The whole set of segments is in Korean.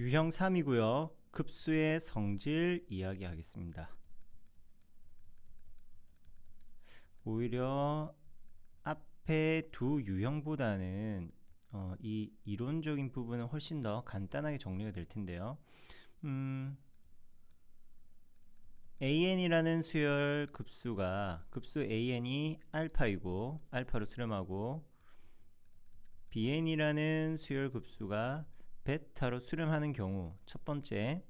유형 3이고요. 급수의 성질 이야기하겠습니다. 오히려 앞에 두 유형보다는 이 이론적인 부분은 훨씬 더 간단하게 정리가 될 텐데요. AN이라는 수열 급수가 급수 AN이 알파이고 알파로 수렴하고 BN이라는 수열 급수가 베타로 수렴하는 경우 첫 번째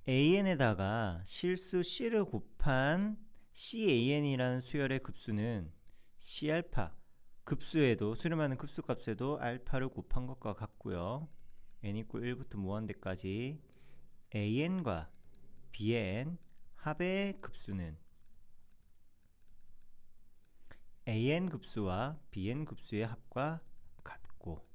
AN에다가 실수 C를 곱한 CAN이라는 수열의 급수는 C알파 급수에도 수렴하는 급수값에도 알파를 곱한 것과 같고요. n 이퀄 1부터 무한대까지 AN과 BN 합의 급수는 AN 급수와 BN 급수의 합과 같고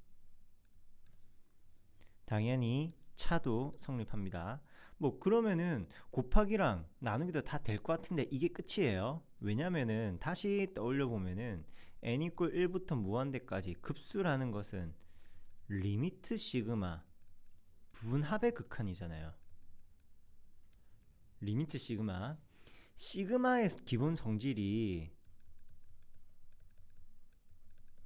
당연히 차도 성립합니다. 뭐 그러면은 곱하기랑 나누기도 다 될 것 같은데 이게 끝이에요. 왜냐면은 다시 떠올려 보면은 n 이퀄 1부터 무한대까지 급수라는 것은 리미트 시그마 분합의 극한이잖아요. 리미트 시그마의 기본 성질이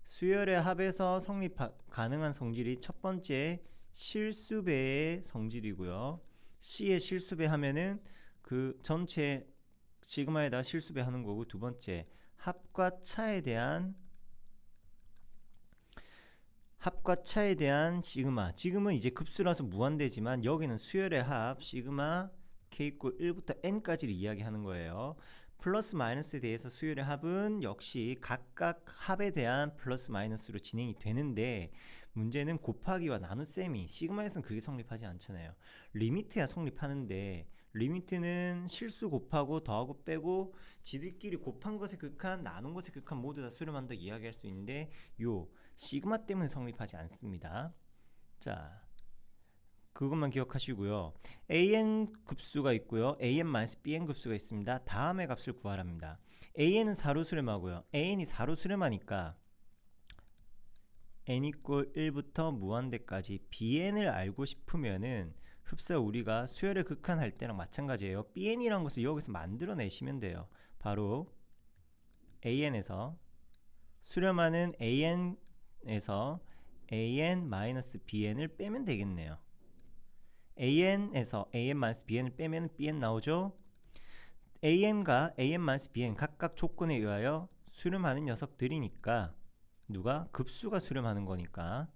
수열의 합에서 성립 가능한 성질이 첫 번째 실수배의 성질이고요. C의 실수배 하면은 그 전체 시그마에다 실수배 하는 거고, 두 번째 합과 차에 대한 시그마. 지금은 이제 급수라서 무한대지만 여기는 수열의 합 시그마 k 이퀄 1부터 n까지를 이야기하는 거예요. 플러스 마이너스에 대해서 수열의 합은 역시 각각 합에 대한 플러스 마이너스로 진행이 되는데, 문제는 곱하기와 나눗셈이 시그마에서는 그게 성립하지 않잖아요. 리미트야 성립하는데, 리미트는 실수 곱하고 더하고 빼고 지들끼리 곱한 것의 극한 나눈 것의 극한 모두 다 수렴한다 이야기할 수 있는데, 요 시그마 때문에 성립하지 않습니다. 자, 그것만 기억하시고요. AN 급수가 있고요. AN-BN 급수가 있습니다. 다음의 값을 구하랍니다. AN은 4로 수렴하고요. AN이 4로 수렴하니까 n 이퀄 1부터 무한대까지 BN을 알고 싶으면은 흡사 우리가 수열의 극한 할 때랑 마찬가지예요. BN이란 것을 여기서 만들어내시면 돼요. 바로 AN에서 수렴하는 AN에서 AN-BN을 빼면 되겠네요. AN에서 AN-BN을 빼면 BN 나오죠. AN과 AN-BN 각각 조건에 의하여 수렴하는 녀석들이니까, 누가? 급수가 수렴하는 거니까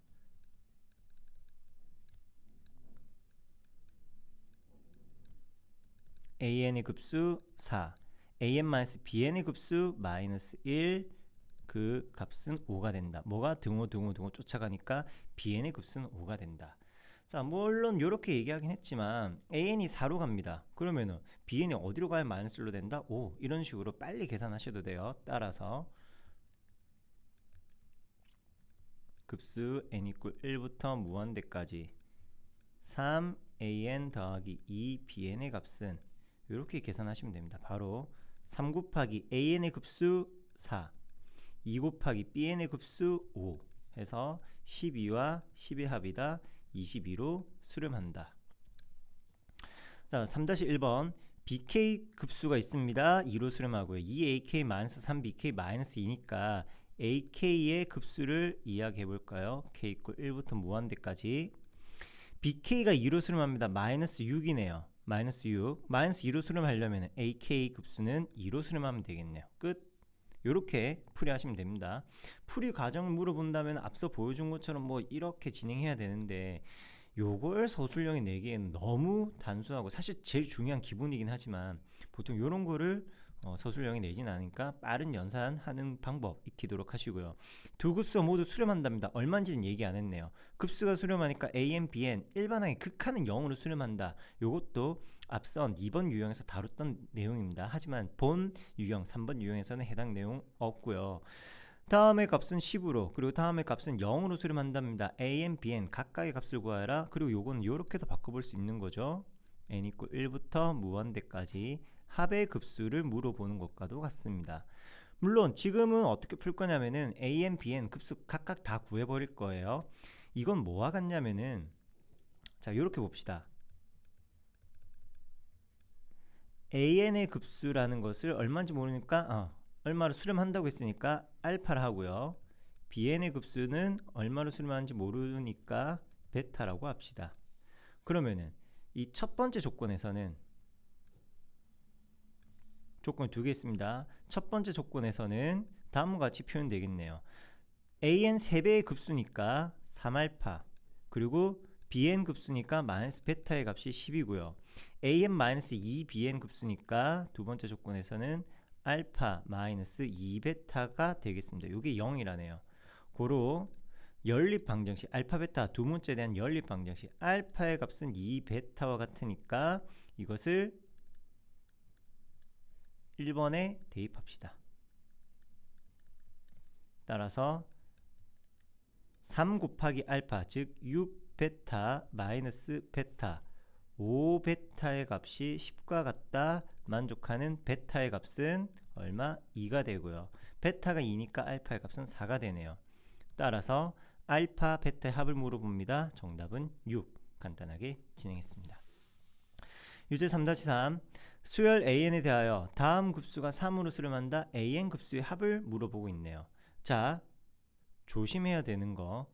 AN의 급수 4, AN-BN의 급수 마이너스 1, 그 값은 5가 된다. 뭐가? 등호 쫓아가니까 BN의 급수는 5가 된다. 자, 물론 이렇게 얘기하긴 했지만 AN이 4로 갑니다. 그러면은 BN이 어디로 가야 마이너스로 된다? 5. 이런 식으로 빨리 계산하셔도 돼요. 따라서 급수 n 이퀄 1부터 무한대까지 3AN 더하기 2BN의 값은 이렇게 계산하시면 됩니다. 바로 3 곱하기 AN의 급수 4, 2 곱하기 BN의 급수 5 해서 12와 10의 합이다. 22로 수렴한다. 자, 3-1번 BK 급수가 있습니다. 2로 수렴하고요. 2AK-3BK-2니까 AK의 급수를 이야기해 볼까요? K 이퀄 1부터 무한대까지 BK가 2로 수렴합니다. 마이너스 6이네요. 마이너스 6. 마이너스 2로 수렴하려면 AK 급수는 2로 수렴하면 되겠네요. 끝. 요렇게 풀이하시면 됩니다. 풀이 과정을 물어본다면 앞서 보여준 것처럼 뭐 이렇게 진행해야 되는데, 요걸 서술형에 내기에는 너무 단순하고 사실 제일 중요한 기본이긴 하지만 보통 요런 거를 서술형에 내진 않으니까 빠른 연산하는 방법 익히도록 하시고요. 두 급수가 모두 수렴한답니다. 얼마인지는 얘기 안 했네요. 급수가 수렴하니까 AN, BN 일반항의 극한은 0으로 수렴한다. 요것도 앞선 2번 유형에서 다뤘던 내용입니다. 하지만 본 유형 3번 유형에서는 해당 내용 없고요. 다음의 값은 10으로, 그리고 다음의 값은 0으로 수렴한답니다. AN, BN 각각의 값을 구하라. 그리고 요거는 요렇게도 바꿔볼 수 있는 거죠. n 이퀄 1부터 무한대까지 합의 급수를 물어보는 것과도 같습니다. 물론 지금은 어떻게 풀 거냐면은 AN, BN 급수 각각 다 구해버릴 거예요. 이건 뭐와 같냐면은 자 이렇게 봅시다. AN의 급수라는 것을 얼마인지 모르니까 얼마로 수렴한다고 했으니까 알파를 하고요. BN의 급수는 얼마로 수렴하는지 모르니까 베타라고 합시다. 그러면은 이 첫 번째 조건에서는 조건이 두 개 있습니다. 첫 번째 조건에서는 다음과 같이 표현되겠네요. AN 3배의 급수니까 3알파, 그리고 BN 급수니까 마이너스 베타의 값이 10이고요. AN 마이너스 2BN 급수니까 두 번째 조건에서는 알파 마이너스 2베타가 되겠습니다. 이게 0이라네요. 고로 연립 방정식 알파 베타 두 문자에 대한 연립 방정식 알파의 값은 2베타와 같으니까 이것을 1번에 대입합시다. 따라서 3 곱하기 알파 즉 6베타 마이너스 베타 5베타의 값이 10과 같다 만족하는 베타의 값은 얼마? 2가 되고요. 베타가 2니까 알파의 값은 4가 되네요. 따라서 알파 베타의 합을 물어봅니다. 정답은 6. 간단하게 진행했습니다. 유제 3-3 수열 AN에 대하여 다음 급수가 3으로 수렴한다. AN 급수의 합을 물어보고 있네요. 자, 조심해야 되는 거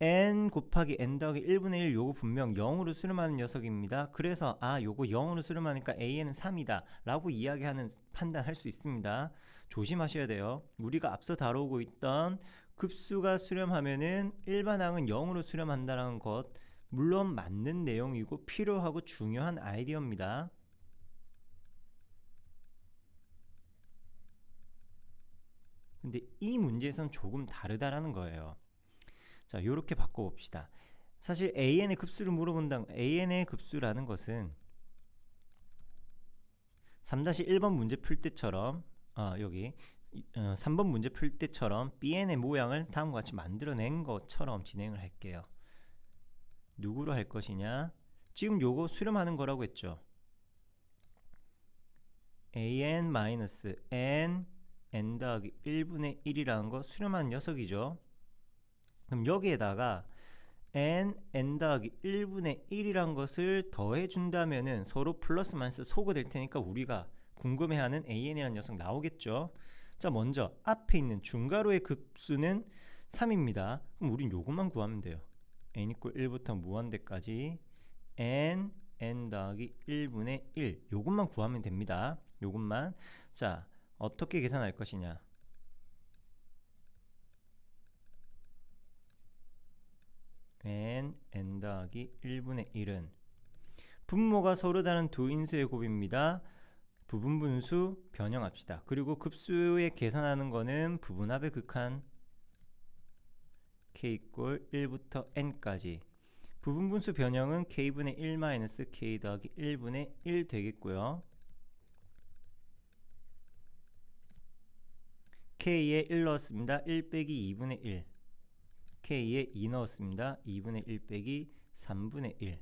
n 곱하기 n 더하기 1분의 1 요거 분명 0으로 수렴하는 녀석입니다. 그래서 요거 0으로 수렴하니까 AN은 3이다 라고 이야기하는 판단할 수 있습니다. 조심하셔야 돼요. 우리가 앞서 다루고 있던 급수가 수렴하면은 일반항은 0으로 수렴한다는 것 물론 맞는 내용이고 필요하고 중요한 아이디어입니다. 근데 이 문제에서는 조금 다르다라는 거예요. 자, 요렇게 바꿔봅시다. 사실 AN의 급수를 물어본다는 AN의 급수라는 것은 3-1번 문제 풀 때처럼 여기 3번 문제 풀 때처럼 BN의 모양을 다음과 같이 만들어낸 것처럼 진행을 할게요. 누구로 할 것이냐? 지금 요거 수렴하는 거라고 했죠. AN-N n 더하기 1분의 1이라는 거 수렴하는 녀석이죠. 그럼 여기에다가 n 더하기 1분의 1이란 것을 더해준다면은 서로 플러스 마이너스 소거 될 테니까 우리가 궁금해하는 AN이라는 녀석 나오겠죠. 자, 먼저 앞에 있는 중괄호의 급수는 3입니다. 그럼 우린 요것만 구하면 돼요. n = 1부터 무한대까지 n 더하기 1분의 1 요것만 구하면 됩니다. 요것만. 자, 어떻게 계산할 것이냐? n 더하기 1분의 1은 분모가 서로 다른 두 인수의 곱입니다. 부분분수 변형합시다. 그리고 급수에 계산하는 거는 부분합의 극한 k = 1부터 n까지 부분분수 변형은 k분의 1 마이너스 k 더하기 1분의 1 되겠고요. k에 1 넣었습니다. 1 빼기 2분의 1 k에 2 넣었습니다. 2분의 1 빼기 3분의 1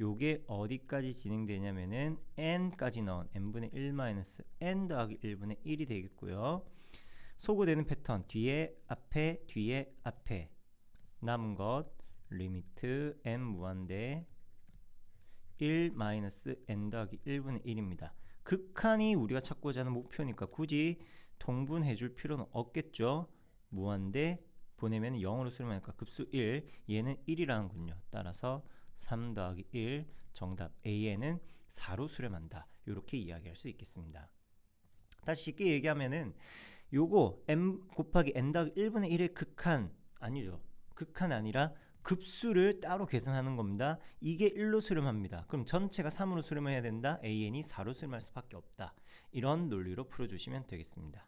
요게 어디까지 진행되냐면은 n까지 넣은 n분의 1 마이너스 n 더하기 1분의 1이 되겠고요. 소거되는 패턴 뒤에 앞에 남은 것 리미트 n 무한대 1 마이너스 n 더하기 1분의 1입니다. 극한이 우리가 찾고자 하는 목표니까 굳이 통분해 줄 필요는 없겠죠. 무한대 보내면 0으로 수렴하니까 급수 1 얘는 1이라는군요. 따라서 3 더하기 1 정답 AN은 4로 수렴한다. 이렇게 이야기할 수 있겠습니다. 다시 쉽게 얘기하면은 요거 m 곱하기 n 더하기 1분의 1의 극한 아니죠. 극한 아니라 급수를 따로 계산하는 겁니다. 이게 1로 수렴합니다. 그럼 전체가 3으로 수렴해야 된다. AN이 4로 수렴할 수밖에 없다. 이런 논리로 풀어주시면 되겠습니다.